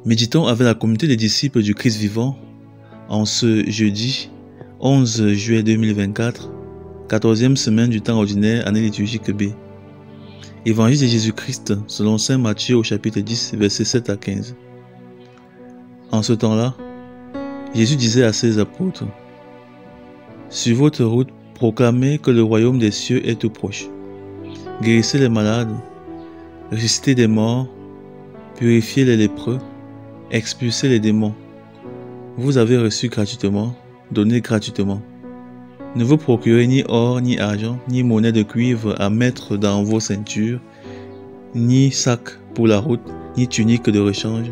Méditons avec la communauté des disciples du Christ vivant en ce jeudi 11 juillet 2024, 14e semaine du temps ordinaire, année liturgique B. Évangile de Jésus-Christ selon saint Matthieu au chapitre 10, versets 7 à 15. En ce temps-là, Jésus disait à ses apôtres: « Sur votre route, proclamez que le royaume des cieux est tout proche. Guérissez les malades, ressuscitez des morts, purifiez les lépreux, expulsez les démons. Vous avez reçu gratuitement, donnez gratuitement. Ne vous procurez ni or, ni argent, ni monnaie de cuivre à mettre dans vos ceintures, ni sac pour la route, ni tunique de rechange,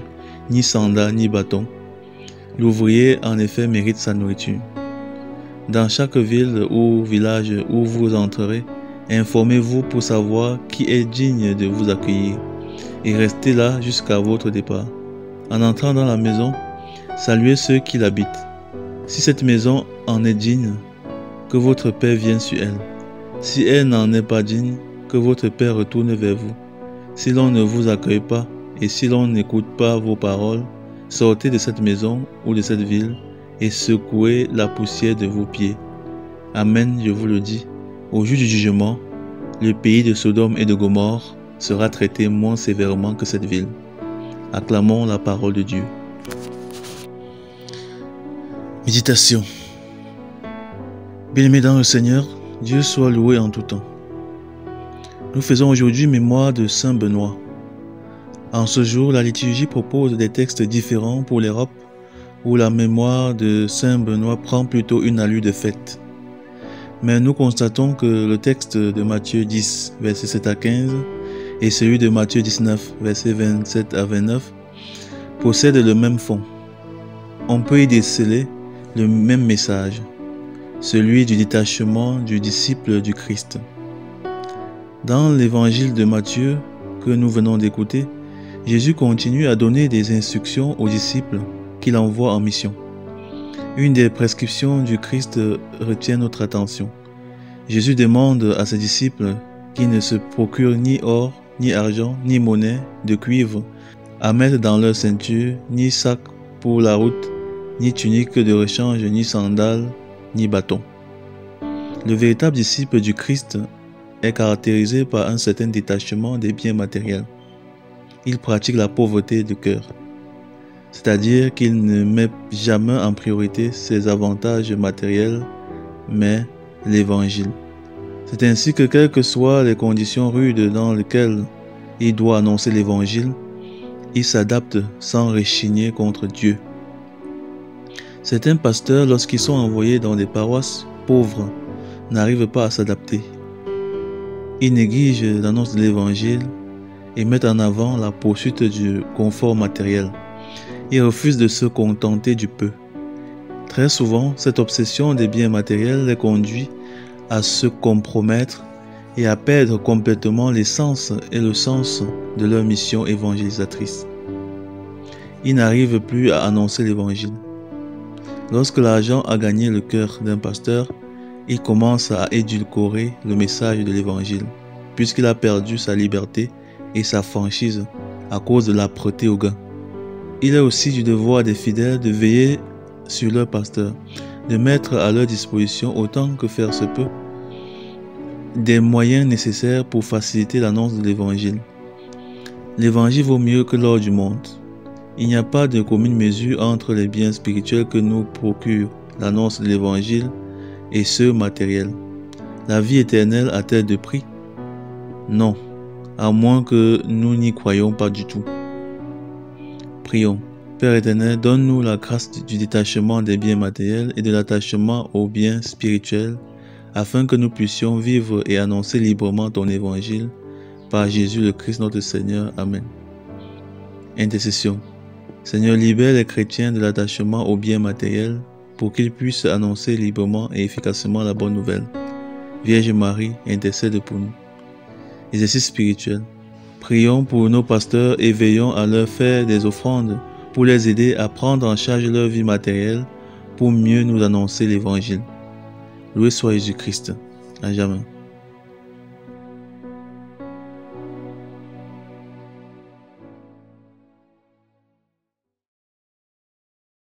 ni sandales, ni bâton. L'ouvrier, en effet, mérite sa nourriture. Dans chaque ville ou village où vous entrerez, informez-vous pour savoir qui est digne de vous accueillir, et restez là jusqu'à votre départ. En entrant dans la maison, saluez ceux qui l'habitent. Si cette maison en est digne, que votre Père vienne sur elle. Si elle n'en est pas digne, que votre Père retourne vers vous. Si l'on ne vous accueille pas, et si l'on n'écoute pas vos paroles, sortez de cette maison ou de cette ville, et secouez la poussière de vos pieds. Amen, je vous le dis, au jour du jugement, le pays de Sodome et de Gomorrhe sera traité moins sévèrement que cette ville. Acclamons la parole de Dieu. Méditation. Bien-aimés dans le Seigneur, Dieu soit loué en tout temps. Nous faisons aujourd'hui mémoire de Saint Benoît. En ce jour, la liturgie propose des textes différents pour l'Europe, où la mémoire de Saint Benoît prend plutôt une allure de fête. Mais nous constatons que le texte de Matthieu 10, versets 7 à 15, et celui de Matthieu 19, versets 27 à 29, possèdent le même fond. On peut y déceler le même message, celui du détachement du disciple du Christ. Dans l'évangile de Matthieu que nous venons d'écouter, Jésus continue à donner des instructions aux disciples qu'il envoie en mission. Une des prescriptions du Christ retient notre attention. Jésus demande à ses disciples qu'ils ne se procurent ni or, ni argent, ni monnaie de cuivre à mettre dans leur ceinture, ni sac pour la route, ni tunique de rechange, ni sandales, ni bâton. Le véritable disciple du Christ est caractérisé par un certain détachement des biens matériels. Il pratique la pauvreté de cœur, c'est-à-dire qu'il ne met jamais en priorité ses avantages matériels, mais l'Évangile. C'est ainsi que quelles que soient les conditions rudes dans lesquelles il doit annoncer l'Évangile, il s'adapte sans rechigner contre Dieu. Certains pasteurs, lorsqu'ils sont envoyés dans des paroisses pauvres, n'arrivent pas à s'adapter. Ils négligent l'annonce de l'Évangile et mettent en avant la poursuite du confort matériel. Ils refusent de se contenter du peu. Très souvent, cette obsession des biens matériels les conduit à se compromettre et à perdre complètement l'essence et le sens de leur mission évangélisatrice. Ils n'arrivent plus à annoncer l'Évangile. Lorsque l'argent a gagné le cœur d'un pasteur, il commence à édulcorer le message de l'Évangile, puisqu'il a perdu sa liberté et sa franchise à cause de l'âpreté au gain. Il est aussi du devoir des fidèles de veiller sur leur pasteur, de mettre à leur disposition autant que faire se peut des moyens nécessaires pour faciliter l'annonce de l'Évangile. L'Évangile vaut mieux que l'or du monde. Il n'y a pas de commune mesure entre les biens spirituels que nous procure l'annonce de l'Évangile et ceux matériels. La vie éternelle a-t-elle de prix? Non, à moins que nous n'y croyions pas du tout. Prions. Père éternel, donne-nous la grâce du détachement des biens matériels et de l'attachement aux biens spirituels, afin que nous puissions vivre et annoncer librement ton Évangile par Jésus le Christ notre Seigneur. Amen. Intercession. Seigneur, libère les chrétiens de l'attachement aux biens matériels pour qu'ils puissent annoncer librement et efficacement la bonne nouvelle. Vierge Marie, intercède pour nous. Exercice spirituel. Prions pour nos pasteurs et veillons à leur faire des offrandes pour les aider à prendre en charge leur vie matérielle pour mieux nous annoncer l'Évangile. Loué soit Jésus-Christ. À jamais.